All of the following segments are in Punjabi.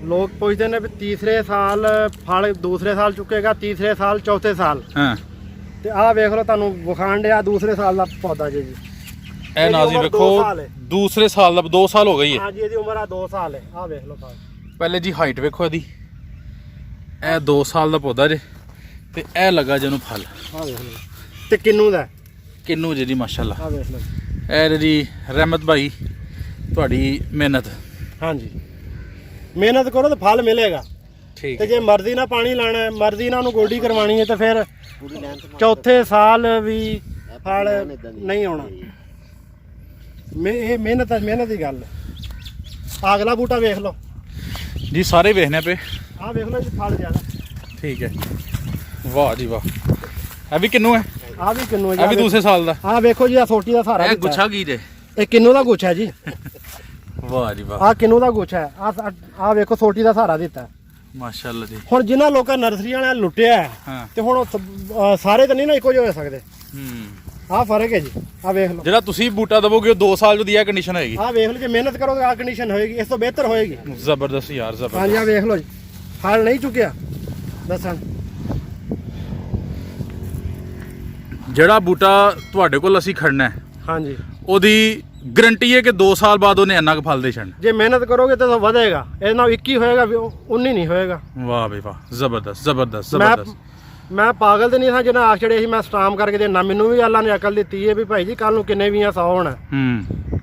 लोग पूछते हैं भी तीसरे साल फल दूसरे साल चुकेगा, तीसरे साल चौथे साल। हाँ ਤੇ ਆਹ ਵੇਖ ਲਓ ਤੁਹਾਨੂੰ ਵਿਖਾਣ ਡਿਆ ਦੂਸਰੇ ਸਾਲ ਦਾ ਪੌਦਾ ਜੀ। ਇਹ ਨਾਜ਼ੀ ਵੇਖੋ ਦੂਸਰੇ ਸਾਲ ਦਾ 2 ਸਾਲ ਹੋ ਗਈ ਹੈ। ਹਾਂਜੀ ਇਹਦੀ ਉਮਰ ਆ 2 ਸਾਲ ਹੈ। ਆਹ ਵੇਖ ਲਓ ਪਹਿਲੇ ਜੀ ਹਾਈਟ ਵੇਖੋ ਇਹਦੀ, ਇਹ 2 ਸਾਲ ਦਾ ਪੌਦਾ ਜੇ ਤੇ ਇਹ ਲੱਗਾ ਜਿਹਨੂੰ ਫਲ। ਆਹ ਵੇਖ ਲਓ ਤੇ ਕਿੰਨੂ ਦਾ ਕਿੰਨੂ ਜੀ ਦੀ ਮਾਸ਼ਾਅੱਲਾ। ਆਹ ਵੇਖ ਲਓ ਇਹ ਜੀ ਰਹਿਮਤ ਭਾਈ ਤੁਹਾਡੀ ਮਿਹਨਤ। ਹਾਂਜੀ ਮਿਹਨਤ ਕਰੋ ਤਾਂ ਫਲ ਮਿਲੇਗਾ। ਠੀਕ ਤੇ ਜੇ ਮਰਜ਼ੀ ਨਾਲ ਪਾਣੀ ਲਾਣਾ ਹੈ, ਮਰਜ਼ੀ ਨਾਲ ਉਹਨੂੰ ਗੋਡੀ ਕਰਵਾਣੀ ਹੈ ਤੇ ਫਿਰ ਚੌਥੇ ਸਾਲ ਵੀ ਫਲ ਨਹੀਂ ਆਉਣਾ। ਇਹ ਮਿਹਨਤ ਦੀ ਗੱਲ ਹੈ। ਅਗਲਾ ਬੂਟਾ ਵੇਖ ਲਓ ਜੀ, ਸਾਰੇ ਵੇਖਣੇ ਪਏ। ਆਹ ਵੇਖ ਲਓ ਜੀ ਫਲ ਜ਼ਿਆਦਾ। ਠੀਕ ਹੈ, ਵਾਹ ਜੀ ਵਾਹ। ਇਹ ਵੀ ਕਿੰਨੂ ਹੈ? ਆਹ ਵੀ ਕਿੰਨੂ ਹੈ ਜੀ। ਇਹ ਵੀ ਦੂਸਰੇ ਸਾਲ ਦਾ। ਆਹ ਵੇਖੋ ਜੀ, ਆਹ ਸੋਟੀ ਦਾ ਸਹਾਰਾ ਇਹ ਗੁੱਛਾ ਕੀ ਜੇ? ਇਹ ਕਿੰਨੂ ਦਾ ਗੁੱਛਾ ਜੀ। ਵਾਹ ਜੀ ਵਾਹ, ਆਹ ਕਿੰਨੂ ਦਾ ਗੁੱਛਾ ਹੈ। ਆਹ ਵੇਖੋ ਸੋਟੀ ਦਾ ਸਹਾਰਾ ਦਿੱਤਾ ਮਾਸ਼ਾਅੱਲਾ ਜੀ। ਹੁਣ ਜਿਨ੍ਹਾਂ ਲੋਕਾਂ ਨਰਸਰੀ ਵਾਲਿਆਂ ਲੁੱਟਿਆ ਹਾਂ ਤੇ ਹੁਣ ਸਾਰੇ ਤਾਂ ਨਹੀਂ ਨਾ ਇੱਕੋ ਜਿਹੇ ਹੋ ਸਕਦੇ। ਆਹ ਫਰਕ ਹੈ ਜੀ। ਆਹ ਵੇਖ ਲਓ ਜਿਹੜਾ ਤੁਸੀਂ ਬੂਟਾ ਦਵੋਗੇ ਉਹ 2 ਸਾਲ ਦੀ ਇਹ ਕੰਡੀਸ਼ਨ ਹੋਏਗੀ। ਆਹ ਵੇਖ ਲਓ ਜੇ ਮਿਹਨਤ ਕਰੋਗੇ ਆਹ ਕੰਡੀਸ਼ਨ ਹੋਏਗੀ, ਇਸ ਤੋਂ ਬਿਹਤਰ ਹੋਏਗੀ। ਜ਼ਬਰਦਸਤ ਯਾਰ, ਜ਼ਬਰਦਸਤ। ਹਾਂਜੀ ਆਹ ਵੇਖ ਲਓ ਜੀ ਫਲ ਨਹੀਂ ਚੁੱਕਿਆ ਦੱਸਣ। ਜਿਹੜਾ ਬੂਟਾ ਤੁਹਾਡੇ ਕੋਲ ਅਸੀਂ ਖੜਨਾ ਹੈ ਹਾਂਜੀ ਉਹਦੀ ਗਰੰਟੀ ਹੈ ਕਿ 2 ਸਾਲ ਬਾਅਦ ਉਹਨੇ ਇੰਨਾ ਕੁ ਫਲ ਦੇ ਛੱਡਣਾ। ਜੇ ਮਿਹਨਤ ਕਰੋਗੇ ਤਾਂ ਵਧੇਗਾ। ਇਹਦੇ ਨਾਲ 21 ਹੋਏਗਾ, 19 ਨਹੀਂ ਹੋਏਗਾ। ਵਾਹ ਬਈ ਵਾਹ, ਜ਼ਬਰਦਸਤ ਜ਼ਬਰਦਸਤ ਜ਼ਬਰਦਸਤ। ਮੈਂ ਪਾਗਲ ਤੇ ਨਹੀਂ ਸਾਂ ਜਿਹਨਾਂ ਆਖ ਛੜੇ ਸੀ ਮੈਂ ਸਟਾਮ ਕਰਕੇ ਦੇਣਾ। ਮੈਨੂੰ ਵੀ ਅੱਲਾ ਨੇ ਅਕਲ ਦਿੱਤੀ ਹੈ ਵੀ ਭਾਈ ਜੀ ਕੱਲ ਨੂੰ ਕਿੰਨੇ ਵੀ ਆ 100 ਹੋਣਾ।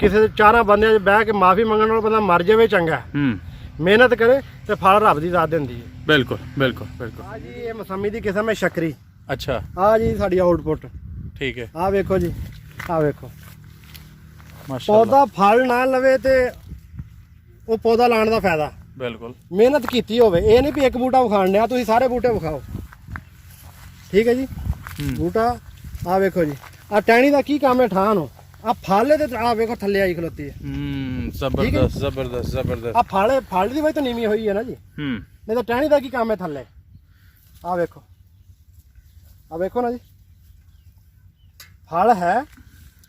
ਕਿਸੇ ਦੇ 4 ਬੰਦਿਆਂ 'ਚ ਬਹਿ ਕੇ ਮਾਫੀ ਮੰਗਣ ਨਾਲ ਬੰਦਾ ਮਰ ਜਾਵੇ ਚੰਗਾ। ਮਿਹਨਤ ਕਰੇ ਤੇ ਫਲ ਰੱਬ ਦੀ ਦਾਤ ਦਿੰਦੀ ਹੈ। ਬਿਲਕੁਲ ਬਿਲਕੁਲ ਬਿਲਕੁਲ। ਆ ਜੀ ਇਹ ਮਸੰਮੀ ਦੀ ਕਿਸਮ ਹੈ ਸ਼ਕਰੀ। ਅੱਛਾ, ਆ ਜੀ ਸਾਡੀ ਆਊਟਪੁੱਟ। ਠੀਕ ਹੈ, ਆ ਵੇਖੋ ਜੀ, ਆ ਵੇਖੋ ਮਾਸ਼ਾਅੱਲਾ। ਪੌਦਾ ਫਲ ਨਾ ਲਵੇ ਤੇ ਉਹ ਪੌਦਾ ਲਾਉਣ ਦਾ ਫਾਇਦਾ। ਬਿਲਕੁਲ ਮਿਹਨਤ ਕੀਤੀ ਹੋਵੇ। ਇਹ ਨਹੀਂ ਵੀ ਇੱਕ ਬੂਟਾ ਵਿਖਾਣ ਡਿਆ, ਤੁਸੀਂ ਸਾਰੇ ਬੂਟੇ ਵਿਖਾਓ। ਠੀਕ ਹੈ ਜੀ। ਬੂਟਾ ਆ ਵੇਖੋ ਜੀ, ਆ ਟਹਿਣੀ ਦਾ ਕੀ ਕੰਮ ਹੈ ਠਾਂ ਨੂੰ। ਆ ਫਲ ਤੇ ਆ ਵੇਖੋ ਥੱਲੇ ਆਈ ਖਲੋਤੀ ਹੈ। ਜ਼ਬਰਦਸਤ ਜ਼ਬਰਦਸਤ ਜ਼ਬਰਦਸਤ। ਆ ਫਲ ਦੀ ਵਜ੍ਹਾ ਤੋਂ ਨੀਵੀਂ ਹੋਈ ਹੈ ਨਾ ਜੀ। ਨਹੀਂ ਤਾਂ ਟਹਿਣੀ ਦਾ ਕੀ ਕੰਮ ਹੈ ਥੱਲੇ। ਆ ਵੇਖੋ, ਆ ਵੇਖੋ ਨਾ ਜੀ ਫਲ ਹੈ।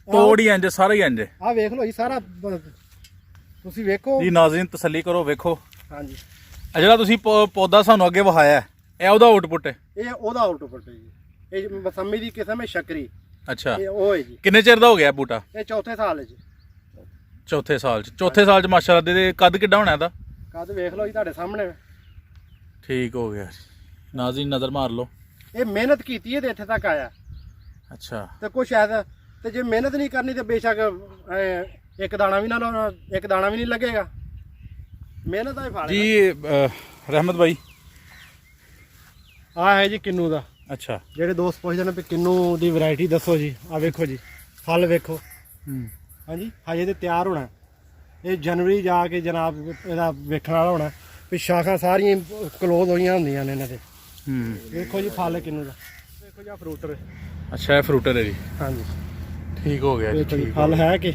ਤੋੜ ਹੀ ਇੰਜ, ਸਾਰਾ ਹੀ ਇੰਜ ਆ ਵੇਖ ਲਓ ਜੀ ਸਾਰਾ ਤੁਸੀਂ ਵੇਖੋ ਜੀ। ਨਾਜ਼ਰੀਨ ਤਸੱਲੀ ਕਰੋ, ਵੇਖੋ। ਹਾਂਜੀ ਆ ਜਿਹੜਾ ਤੁਸੀਂ ਪੌਦਾ ਸਾਨੂੰ ਅੱਗੇ ਵਹਾਇਆ ਇਹ ਉਹਦਾ ਆਊਟਪੁੱਟ ਹੈ। ਇਹ ਉਹਦਾ ਆਊਟਪੁੱਟ ਹੈ ਜੀ। ਇਹ ਮਸੰਮੀ ਦੀ ਕਿਸਮ ਹੈ ਸ਼ਕਰੀ। ਅੱਛਾ, ਇਹ ਉਹ ਹੈ ਜੀ। ਕਿੰਨੇ ਚਿਰ ਦਾ ਹੋ ਗਿਆ ਬੂਟਾ? ਇਹ ਚੌਥੇ ਸਾਲ ਹੈ ਜੀ। ਚੌਥੇ ਸਾਲ ਚ। ਚੌਥੇ ਸਾਲ ਚ ਮਾਸ਼ਾਅੱਲਾ ਦੇ ਕੱਦ ਕਿੱਡਾ ਹੋਣਾ ਇਹਦਾ? ਕੱਦ ਵੇਖ ਲਓ ਜੀ ਤੁਹਾਡੇ ਸਾਹਮਣੇ। ਠੀਕ ਹੋ ਗਿਆ। ਨਾਜ਼ਰੀਨ ਨਜ਼ਰ ਮਾਰ ਲਓ। ਇਹ ਮਿਹਨਤ ਕੀਤੀ ਹੈ ਤੇ ਇੱਥੇ ਤੱਕ ਆਇਆ। ਅੱਛਾ, ਤੇ ਕੁਛ ਸ਼ਾਇਦ ਤੇ ਜੇ ਮਿਹਨਤ ਨਹੀਂ ਕਰਨੀ ਤੇ ਬੇਸ਼ੱਕ ਇੱਕ ਦਾਣਾ ਵੀ ਨਹੀਂ ਲੱਗੇਗਾ। ਮਿਹਨਤ ਦਾ ਹੀ ਫਲ ਜੀ। ਰਹਿਮਤ ਭਾਈ ਆ ਹੈ ਜੀ ਕਿੰਨੂ ਦਾ। ਅੱਛਾ, ਜਿਹੜੇ ਦੋਸਤ ਪੁੱਛਦੇ ਨੇ ਵੀ ਕਿੰਨੂ ਦੀ ਵੈਰਾਈਟੀ ਦੱਸੋ ਜੀ। ਆ ਵੇਖੋ ਜੀ ਫਲ ਵੇਖੋ। ਹਾਂਜੀ ਹਜੇ ਤੇ ਤਿਆਰ ਹੋਣਾ। ਇਹ ਜਨਵਰੀ ਜਾ ਕੇ ਜਨਾਬ ਇਹਦਾ ਵੇਖਣ ਵਾਲਾ ਹੋਣਾ ਵੀ ਸ਼ਾਖਾਂ ਸਾਰੀਆਂ ਕਲੋਜ਼ ਹੋਈਆਂ ਹੁੰਦੀਆਂ ਨੇ ਇਹਨਾਂ ਦੇ। ਵੇਖੋ ਜੀ ਫਲ ਕਿੰਨੂ ਦਾ। ਵੇਖੋ ਜੀ ਆ ਫਰੂਟਰ। ਅੱਛਾ, ਇਹ ਫਰੂਟਰ ਹੈ ਜੀ। ਹਾਂਜੀ ਠੀਕ ਹੋ ਗਿਆ ਜੀ। ਵੇਖੋ ਜੀ ਠੀਕ ਫਲ ਹੈ ਕਿ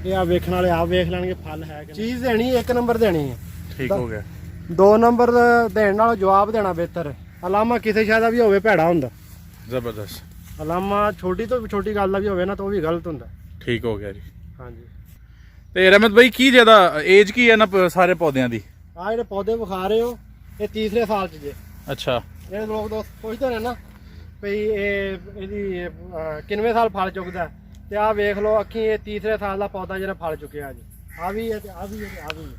ਇਹ ਆ ਵੇਖਣ ਵਾਲੇ ਆਪ ਵੇਖ ਲੈਣਗੇ ਫਲ ਹੈ ਕਿ ਚੀਜ਼ ਦੇਣੀ 1 ਨੰਬਰ ਦੇਣੀ ਹੈ। ਠੀਕ ਹੋ ਗਿਆ। 2 ਨੰਬਰ ਦੇਣ ਨਾਲੋਂ ਜਵਾਬ ਦੇਣਾ ਬਿਹਤਰ ਹੈ। ਅਲਾਮਾ ਕਿਸੇ ਸ਼ਾਇਦ ਦਾ ਵੀ ਹੋਵੇ ਭੈੜਾ ਹੁੰਦਾ। ਜ਼ਬਰਦਸਤ। ਅਲਾਮਾ ਛੋਟੀ ਤੋਂ ਵੀ ਛੋਟੀ ਗੱਲ ਦਾ ਵੀ ਹੋਵੇ ਨਾ ਤਾਂ ਉਹ ਵੀ ਗਲਤ ਹੁੰਦਾ। ਠੀਕ ਹੋ ਗਿਆ ਜੀ। ਹਾਂਜੀ ਤੇ ਰਹਿਮਤ ਭਾਈ ਕੀ ਜ਼ਿਆਦਾ ਏਜ ਕੀ ਹੈ ਨਾ ਸਾਰੇ ਪੌਦਿਆਂ ਦੀ? ਆ ਜਿਹੜੇ ਪੌਦੇ ਵਿਖਾ ਰਹੇ ਹੋ ਇਹ ਤੀਸਰੇ ਸਾਲ 'ਚ ਜੇ। ਅੱਛਾ, ਜਿਹੜੇ ਲੋਕ ਦੋਸਤ ਪੁੱਛਦੇ ਨੇ ਨਾ ਵੀ ਇਹਦੀ ਕਿੰਨਵੇਂ ਸਾਲ ਫਲ ਚੁੱਕਦਾ ਤੇ ਆਹ ਵੇਖ ਲਓ ਅੱਖੀ ਇਹ ਤੀਸਰੇ ਸਾਲ ਦਾ ਪੌਦਾ ਜਿਹੜਾ ਫਲ ਚੁੱਕਿਆ ਜੀ। ਆ ਵੀ ਹੈ ਤੇ ਆ ਵੀ ਹੈ ਤੇ ਆ ਵੀ ਹੈ।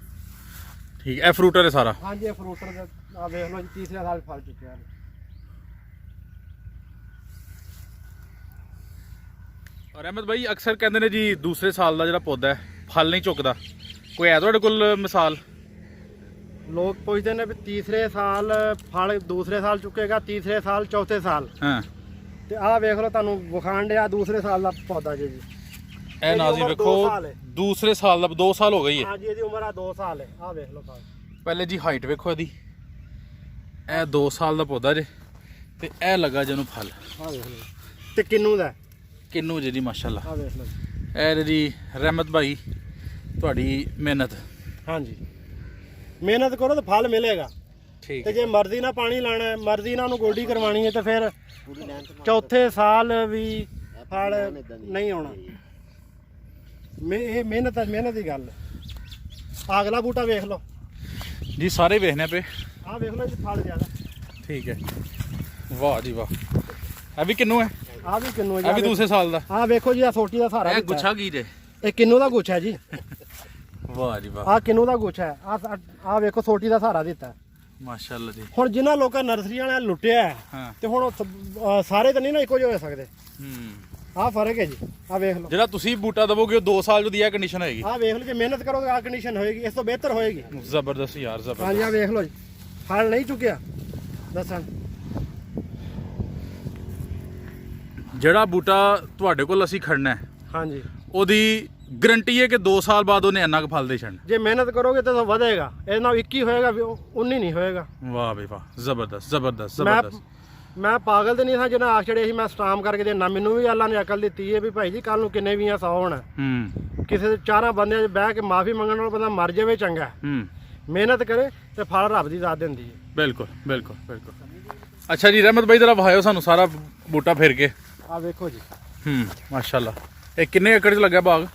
ਠੀਕ। ਇਹ ਫਰੂਟਰ ਹੈ ਸਾਰਾ? ਹਾਂਜੀ ਇਹ ਫਰੂਟਰ ਦਾ ਆ ਵੇਖ ਲਓ ਜੀ ਤੀਸਰੇ ਸਾਲ ਫਲ ਚੁੱਕਿਆ ਜੀ। ਰਹਿਮਤ ਭਾਈ ਅਕਸਰ ਕਹਿੰਦੇ ਨੇ ਜੀ ਦੂਸਰੇ ਸਾਲ ਦਾ ਜਿਹੜਾ ਪੌਦਾ ਹੈ ਫਲ ਨਹੀਂ ਚੁੱਕਦਾ। ਕੋਈ ਹੈ ਤੁਹਾਡੇ ਕੋਲ ਮਿਸਾਲ? ਲੋਕ ਪੁੱਛਦੇ ਨੇ ਵੀ ਤੀਸਰੇ ਸਾਲ ਫਲ ਦੂਸਰੇ ਸਾਲ ਚੁੱਕੇਗਾ, ਤੀਸਰੇ ਸਾਲ ਚੌਥੇ ਸਾਲ। ਹਾਂ ਤੇ ਆਹ ਵੇਖ ਲਓ ਤੁਹਾਨੂੰ ਵਿਖਾਣ ਡਿਆ ਦੂਸਰੇ ਸਾਲ ਦਾ ਪੌਦਾ ਜੀ। ਇਹ ਨਾਜ਼ੀ ਵੇਖੋ ਦੂਸਰੇ ਸਾਲ ਦਾ 2 ਸਾਲ ਹੋ ਗਈ ਹੈ। ਹਾਂਜੀ ਇਹਦੀ ਉਮਰ ਆ 2 ਸਾਲ ਹੈ। ਆਹ ਵੇਖ ਲਓ ਪਹਿਲੇ ਜੀ ਹਾਈਟ ਵੇਖੋ ਇਹਦੀ, ਇਹ 2 ਸਾਲ ਦਾ ਪੌਦਾ ਜੇ ਤੇ ਇਹ ਲੱਗਾ ਜਿਹਨੂੰ ਫਲ। ਆਹ ਵੇਖ ਲਓ ਤੇ ਕਿੰਨੂ ਦਾ ਕਿੰਨੂ ਜੀ ਦੀ ਮਾਸ਼ਾਅੱਲਾ। ਆਹ ਵੇਖ ਲਓ ਇਹ ਜੀ ਰਹਿਮਤ ਭਾਈ ਤੁਹਾਡੀ ਮਿਹਨਤ। ਹਾਂਜੀ ਮਿਹਨਤ ਕਰੋ ਤਾਂ ਫਲ ਮਿਲੇਗਾ। ਠੀਕ ਤੇ ਜੇ ਮਰਜ਼ੀ ਨਾਲ ਪਾਣੀ ਲਾਣਾ ਹੈ, ਮਰਜ਼ੀ ਨਾਲ ਉਹਨੂੰ ਗੋਡੀ ਕਰਵਾਣੀ ਹੈ ਤੇ ਫਿਰ ਚੌਥੇ ਸਾਲ ਵੀ ਫਲ ਨਹੀਂ ਆਉਣਾ। ਇਹ ਮਿਹਨਤ ਦੀ ਗੱਲ ਹੈ। ਅਗਲਾ ਬੂਟਾ ਵੇਖ ਲਓ ਜੀ ਸਾਰੇ ਵੇਖਣੇ ਪਏ। ਆਹ ਵੇਖ ਲਓ ਜੀ ਫਲ ਜ਼ਿਆਦਾ। ਠੀਕ ਹੈ, ਵਾਹ ਜੀ ਵਾਹ। ਇਹ ਵੀ ਕਿੰਨੂ ਹੈ? ਆਹ ਵੀ ਕਿੰਨੂ ਇਹ ਵੀ ਦੂਸਰੇ ਸਾਲ ਦਾ। ਆਹ ਵੇਖੋ ਜੀ, ਆ ਸੋਟੀ ਦਾ ਸਹਾਰਾ ਇਹ ਦਿੱਤਾ। ਗੁੱਛਾ ਕੀ ਜੇ? ਇਹ ਕਿੰਨੂ ਦਾ ਗੁੱਛਾ ਹੈ ਜੀ। ਵਾਹ ਜੀ ਵਾਹ, ਆਹ ਕਿੰਨੂ ਦਾ ਗੁੱਛਾ ਹੈ। ਆਹ ਵੇਖੋ ਸੋਟੀ ਦਾ ਸਹਾਰਾ ਦਿੱਤਾ। ਮਾਸ਼ਾਅੱਲਾ ਜੀ। ਹੁਣ ਜਿਨ੍ਹਾਂ ਲੋਕਾਂ ਨਰਸਰੀ ਵਾਲਿਆਂ ਨੇ ਲੁੱਟਿਆ ਹੈ, ਹਾਂ। ਤੇ ਹੁਣ ਸਾਰੇ ਤਾਂ ਨਹੀਂ ਨਾ ਇੱਕੋ ਜਿਹੇ ਹੋ ਸਕਦੇ। ਹੂੰ। ਆਹ ਫਰਕ ਹੈ ਜੀ। ਆਹ ਵੇਖ ਲਓ, ਜਿਹੜਾ ਤੁਸੀਂ ਬੂਟਾ ਦਵੋਗੇ ਉਹ 2 ਸਾਲ ਦੀ ਕੰਡੀਸ਼ਨ ਹੋਏਗੀ। ਆਹ ਵੇਖ ਲਓ, ਜੇ ਮਿਹਨਤ ਕਰੋਗੇ ਆਹ ਕੰਡੀਸ਼ਨ ਹੋਏਗੀ, ਇਸ ਤੋਂ ਬਿਹਤਰ ਹੋਏਗੀ। ਜ਼ਬਰਦਸਤ ਯਾਰ, ਹਾਂਜੀ, ਜ਼ਬਰਦਸਤ। ਆਹ ਵੇਖ ਲਓ ਜੀ, ਫਲ ਨਹੀਂ ਚੁੱਕਿਆ ਦੱਸਣ। ਜਿਹੜਾ ਬੂਟਾ ਤੁਹਾਡੇ ਕੋਲ ਅਸੀਂ ਖੜਨਾ ਹੈ, ਹਾਂਜੀ, ਉਹਦੀ ਗਰੰਟੀ ਹੈ ਕਿ 2 ਸਾਲ ਬਾਅਦ ਉਹਨੇ ਇੰਨਾ ਕੁ ਫਲ ਦੇ ਛੱਡਣਾ। ਜੇ ਮਿਹਨਤ ਕਰੋਗੇ ਤਾਂ ਵਧੇਗਾ। ਇਹ ਨਾਲ 21 ਹੋਏਗਾ, 19 ਨਹੀਂ ਹੋਏਗਾ। ਵਾਹ ਬਈ ਵਾਹ, ਜ਼ਬਰਦਸਤ ਜ਼ਬਰਦਸਤ ਮੈਂ ਜ਼ਬਰਦਸਤ। ਮੈਂ ਪਾਗਲ ਤੇ ਨਹੀਂ ਸਾਂ ਜਿਹਨਾਂ ਆਖ ਛੜੇ ਸੀ ਮੈਂ ਸਟਾਮ ਕਰਕੇ ਦੇਣਾ। ਮੈਨੂੰ ਵੀ ਅੱਲਾ ਨੇ ਅਕਲ ਦਿੱਤੀ ਹੈ ਵੀ ਭਾਈ ਜੀ ਕੱਲ ਨੂੰ ਕਿੰਨੇ ਵੀ ਆ 100 ਹੋਣਾ। ਕਿਸੇ ਦੇ 4 ਬੰਦਿਆਂ 'ਚ ਬਹਿ ਕੇ ਮਾਫੀ ਮੰਗਣ ਨਾਲ ਬੰਦਾ ਮਰ ਜਾਵੇ ਚੰਗਾ। ਮਿਹਨਤ ਕਰੇ ਤੇ ਫਲ ਰੱਬ ਦੀ ਦਾਤ ਦਿੰਦੀ ਹੈ। ਬਿਲਕੁਲ ਬਿਲਕੁਲ ਬਿਲਕੁਲ। ਅੱਛਾ ਜੀ, ਰਹਿਮਤ ਭਾਈ ਜਰਾ ਵਿਖਾਇਓ ਸਾਨੂੰ ਸਾਰਾ ਬੂਟਾ ਫਿਰ ਕੇ। ਆਹ ਵੇਖੋ ਜੀ, ਮਾਸ਼ਾਅੱਲਾ। ਇਹ ਕਿੰਨੇ ਏਕੜ 'ਚ ਲੱਗਾ ਬਾਗ?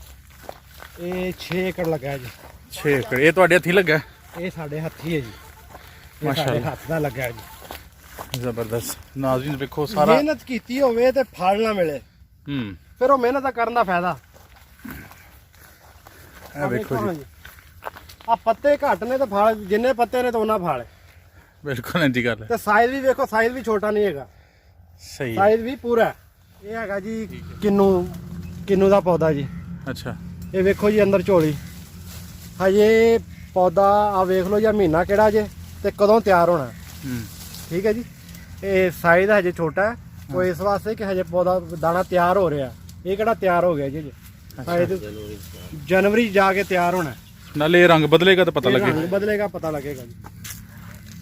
ਇਹ 6 ਏਕੜ ਲੱਗਾ ਜੀ। 6 ਏਕੜ। ਇਹ ਤੁਹਾਡੇ ਹੱਥੀਂ ਲੱਗਾ? ਇਹ ਸਾਡੇ ਹੱਥੀ ਹੈ ਜੀ। ਇਹ ਮਾਸ਼ਾਅੱਲਾ। ਸਾਡੇ ਹੱਥ ਦਾ ਲੱਗਾ ਜੀ। ਜ਼ਬਰਦਸਤ। ਨਾਜ਼ਰੀਨ ਵੇਖੋ ਸਾਰਾ। ਮਿਹਨਤ ਕੀਤੀ ਹੋਵੇ ਤੇ ਫਲ ਨਾ ਮਿਲੇ, ਫਿਰ ਉਹ ਮਿਹਨਤ ਦਾ ਕਰਨ ਦਾ ਫਾਇਦਾ। ਇਹ ਵੇਖੋ ਜੀ, ਆ ਪੱਤੇ ਘੱਟ ਨੇ ਤੇ ਫਲ ਜਿੰਨੇ ਪੱਤੇ ਨੇ ਤੇ ਉਹਨਾਂ ਫਲ। ਬਿਲਕੁਲ ਇੰਦੀ ਗੱਲ ਹੈ। ਤੇ ਸਾਈਜ਼ ਵੀ ਵੇਖੋ, ਸਾਈਜ਼ ਵੀ ਛੋਟਾ ਨਹੀਂ ਹੈਗਾ, ਸਹੀ। ਸਾਈਜ਼ ਵੀ ਪੂਰਾ ਹੈ। ਇਹ ਹੈਗਾ ਜੀ ਕਿੰਨੂ ਦਾ ਪੌਦਾ ਜੀ। ਅੱਛਾ। ਇਹ ਵੇਖੋ ਜੀ ਅੰਦਰ ਝੋਲੀ। ਹਜੇ ਪੌਦਾ ਆ ਵੇਖ ਲਓ ਜਾਂ ਮਹੀਨਾ ਕਿਹੜਾ ਜੇ ਤੇ ਕਦੋਂ ਤਿਆਰ ਹੋਣਾ। ਠੀਕ ਹੈ ਜੀ। ਇਹ ਸਾਈਜ਼ ਹਜੇ ਛੋਟਾ ਹੈ, ਉਹ ਇਸ ਵਾਸਤੇ ਕਿ ਹਜੇ ਪੌਦਾ ਦਾਣਾ ਤਿਆਰ ਹੋ ਰਿਹਾ। ਇਹ ਕਿਹੜਾ ਤਿਆਰ ਹੋ ਗਿਆ ਜੀ? ਜਨਵਰੀ ਜਾ ਕੇ ਤਿਆਰ ਹੋਣਾ। ਨਾਲੇ ਇਹ ਰੰਗ ਬਦਲੇਗਾ ਤਾਂ ਪਤਾ ਲੱਗੇਗਾ। ਰੰਗ ਬਦਲੇਗਾ, ਪਤਾ ਲੱਗੇਗਾ ਜੀ।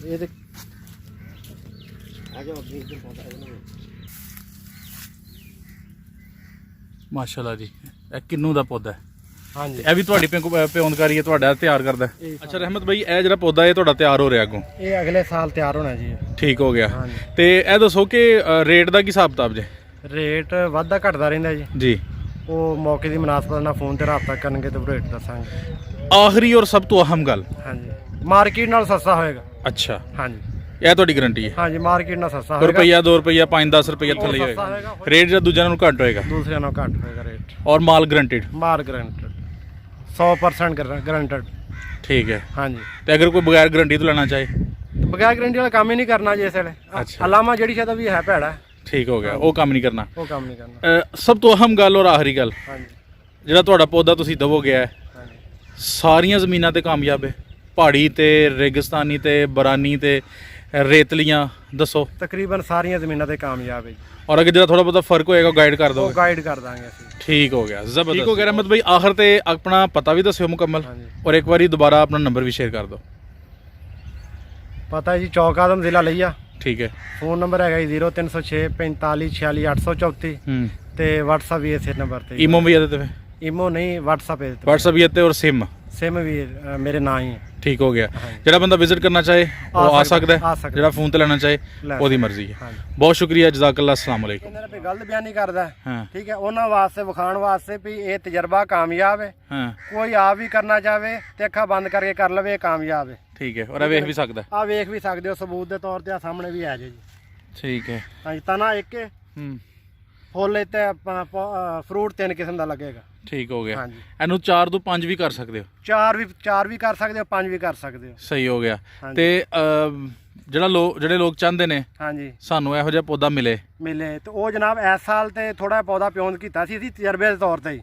ਇਹ ਤੇ ਮਾਸ਼ਾਅੱਲਾ ਜੀ, ਇਹ ਕਿੰਨੂ ਦਾ ਪੌਦਾ ਹੈ। ਹਾਂਜੀ, ਇਹ ਵੀ ਤੁਹਾਡੀ ਪਿਉਂਦਕਾਰੀ ਹੈ, ਤੁਹਾਡਾ ਤਿਆਰ ਕਰਦਾ। ਅੱਛਾ ਰਹਿਮਤ ਭਾਈ, ਇਹ ਜਿਹੜਾ ਪੌਦਾ ਇਹ ਤੁਹਾਡਾ ਤਿਆਰ ਹੋ ਰਿਹਾ ਅੱਗੋਂ? ਇਹ ਅਗਲੇ ਸਾਲ ਤਿਆਰ ਹੋਣਾ ਜੀ। ਠੀਕ ਹੋ ਗਿਆ। ਹਾਂਜੀ। ਤੇ ਇਹ ਦੱਸੋ ਕਿ ਰੇਟ ਦਾ ਕੀ ਹਿਸਾਬ ਕਿਤਾਬ ਜੇ? ਰੇਟ ਵੱਧਦਾ ਘਟਦਾ ਰਹਿੰਦਾ ਜੀ। ਜੀ। ਉਹ ਮੌਕੇ ਦੀ ਮੁਨਾਸਬਤ ਨਾਲ ਫੋਨ ਤੇ ਰਾਬਤਾ ਕਰਨਗੇ ਤੇ ਰੇਟ ਦੱਸਾਂਗੇ। ਆਖਰੀ ਔਰ ਸਭ ਤੋਂ ਅਹਿਮ ਗੱਲ। ਹਾਂਜੀ, ਮਾਰਕੀਟ ਨਾਲ ਸਸਤਾ ਹੋਏਗਾ। ਅੱਛਾ, ਹਾਂਜੀ, ਇਹ ਤੁਹਾਡੀ ਗਾਰੰਟੀ ਹੈ? ਹਾਂਜੀ, ਮਾਰਕੀਟ ਨਾਲ ਸਸਤਾ ਰੁਪਈਆ ਹੋਏਗਾ। 2 ਰੁਪਈਆ 5-10 ਰੁਪਈਆ ਥੱਲੇ ਹੀ ਸਸਤਾ ਹੋਏਗਾ। ਹੋਏਗਾ। ਰੇਟ ਜਿਹੜਾ ਦੂਜਿਆਂ ਨਾਲੋਂ ਘੱਟ ਹੋਏਗਾ। ਦੂਸਰਿਆਂ ਨਾਲੋਂ ਘੱਟ ਹੋਏਗਾ ਰੇਟ। ਔਰ ਮਾਲ ਗਰੰਟਿਡ? ਮਾਰ ਗਰੰਟਡ, 100% ਗਰੰਟਡ। ਠੀਕ ਹੈ। ਹਾਂਜੀ, ਤੇ ਅਗਰ ਕੋਈ ਬਗੈਰ ਗਰੰਟੀ ਤੋਂ ਲੈਣਾ ਚਾਹੇ? ਬਗੈਰ ਗਰੰਟੀ ਵਾਲਾ ਕੰਮ ਹੀ ਨਹੀਂ ਕਰਨਾ ਜੀ ਇਸ ਵੇਲੇ। ਅੱਛਾ। ਅਲਾਮਾ ਜਿਹੜੀ ਸ਼ਾਇਦ ਵੀ ਹੈ ਭੈੜਾ, ਠੀਕ ਹੋ ਗਿਆ, ਉਹ ਕੰਮ ਨਹੀਂ ਕਰਨਾ। ਉਹ ਕੰਮ ਨਹੀਂ ਕਰਨਾ। ਸਭ ਤੋਂ ਅਹਿਮ ਗੱਲ ਔਰ ਆਖਰੀ ਗੱਲ, ਹਾਂਜੀ, ਜਿਹੜਾ ਤੁਹਾਡਾ ਪੌਦਾ ਤੁਸੀਂ ਦਵੋਗੇ ਹੈ, ਹਾਂਜੀ, ਸਾਰੀਆਂ ਜ਼ਮੀਨਾਂ ਤੇ ਕਾਮਯਾਬ ਹੈ? ਪਹਾੜੀ ਤੇ, ਰੇਗਿਸਤਾਨੀ ਤੇ, ਬਰਾਨੀ ਤੇ, ਰੇਤਲੀਆਂ ਦੱਸੋ? ਤਕਰੀਬਨ ਸਾਰੀਆਂ ਜ਼ਮੀਨਾਂ ਤੇ ਕਾਮਯਾਬ ਹੈ ਜੀ। ਔਰ ਅਗਰ ਜਿਹੜਾ ਥੋੜਾ ਬਹੁਤਾ ਫਰਕ ਹੋਏਗਾ ਗਾਈਡ ਕਰ ਉਹ ਦੋਗੇ? ਗਾਈਡ ਕਰ ਦਾਂਗੇ ਅਸੀਂ। ਠੀਕ ਹੋ ਗਿਆ, ਜ਼ਬਰਦਸਤ। ਠੀਕ ਹੋ ਗਿਆ ਰਹਿਮਤ ਭਾਈ, ਆਖਰ ਤੇ ਆਪਣਾ ਪਤਾ ਵੀ ਦੱਸਿਓ ਮੁਕੰਮਲ, ਹਾਂਜੀ। ਔਰ ਇੱਕ ਵਾਰੀ ਦੁਬਾਰਾ ਆਪਣਾ ਨੰਬਰ ਵੀ ਸ਼ੇਅਰ ਕਰ ਦਿਓ। ਪਤਾ ਜੀ, ਚੌਕ ਆਦਮ, ਜ਼ਿਲ੍ਹਾ ਲਿਆ। ਠੀਕ ਹੈ। ਫੋਨ ਨੰਬਰ ਹੈਗਾ ਜੀ 0306 45 46 834 ਤੇ WhatsApp ਵੀ ਇਸੇ ਨੰਬਰ ਤੇ। ਈਮੋ ਵੀ ਇਹਦੇ ਤੇ? ਈਮੋ ਨਹੀਂ, WhatsApp ਹੈ। WhatsApp ਵੀ ਇੱਥੇ, ਔਰ ਸਿਮ ਵੀ ਮੇਰੇ ਨਾਂ ਹੀ ਹੈ। ਠੀਕ ਹੋ ਗਿਆ। ਹਾਂਜੀ। ਜਿਹੜਾ ਬੰਦਾ ਵਿਜ਼ਿਟ ਕਰਨਾ ਚਾਹੇ ਉਹ ਆ ਸਕਦਾ ਹੈ, ਆ ਸਕਦਾ। ਜਿਹੜਾ ਫੋਨ ਤੇ ਲੈਣਾ ਚਾਹੇ ਲੈ ਉਹਦੀ ਮਰਜ਼ੀ ਹੈ। ਹਾਂਜੀ। ਬਹੁਤ ਸ਼ੁਕਰੀਆ, ਜਜ਼ਾਕੱਲਾ, ਅਸਲਾਮ ਵਾਲੇਕੁਮ। ਇਹਨਾਂ ਨੇ ਗਲਤ ਬਿਆਨ ਨਹੀਂ ਕਰਦਾ। ਹਾਂ ਠੀਕ ਹੈ, ਉਹਨਾਂ ਵਾਸਤੇ ਵਿਖਾਉਣ ਵਾਸਤੇ ਵੀ ਇਹ ਤਜਰਬਾ ਕਾਮਯਾਬ ਹੈ। ਹਾਂ, ਕੋਈ ਆਪ ਵੀ ਕਰਨਾ ਚਾਹਵੇ ਤੇ ਅੱਖਾਂ ਬੰਦ ਕਰਕੇ ਕਰ ਲਵੇ, ਇਹ ਕਾਮਯਾਬ ਹੈ। ਠੀਕ ਹੈ। ਔਰ ਇਹ ਵੇਖ ਵੀ ਸਕਦਾ? ਆ ਵੇਖ ਵੀ ਸਕਦੇ ਹੋ, ਸਬੂਤ ਦੇ ਤੌਰ ਤੇ ਆ ਸਾਹਮਣੇ ਵੀ ਆ ਜੇ ਜੀ। ਠੀਕ ਹੈ। ਹਾਂਜੀ, ਤਨਾ ਇੱਕ ਫੁੱਲ ਤੇ ਫਰੂਟ 3 ਕਿਸਮ ਦਾ ਲੱਗੇਗਾ। ਠੀਕ ਹੋ ਗਿਆ। ਹਾਂਜੀ, ਇਹਨੂੰ 4 ਤੋਂ 5 ਵੀ ਕਰ ਸਕਦੇ ਹੋ? 4 ਵੀ ਕਰ ਸਕਦੇ ਹੋ, 5 ਵੀ ਕਰ ਸਕਦੇ ਹੋ। ਸਹੀ ਹੋ ਗਿਆ। ਹਾਂਜੀ। ਤੇ ਜਿਹੜੇ ਲੋਕ ਚਾਹੁੰਦੇ ਨੇ ਹਾਂਜੀ, ਸਾਨੂੰ ਇਹੋ ਜਿਹਾ ਪੌਦਾ ਮਿਲੇ ਤੇ ਉਹ ਜਨਾਬ ਇਸ ਸਾਲ ਤੇ ਥੋੜਾ ਪੌਦਾ ਪਿਉਂਦ ਕੀਤਾ ਸੀ ਅਸੀਂ ਤਜਰਬੇ ਦੇ ਤੌਰ ਤੇ ਹੀ।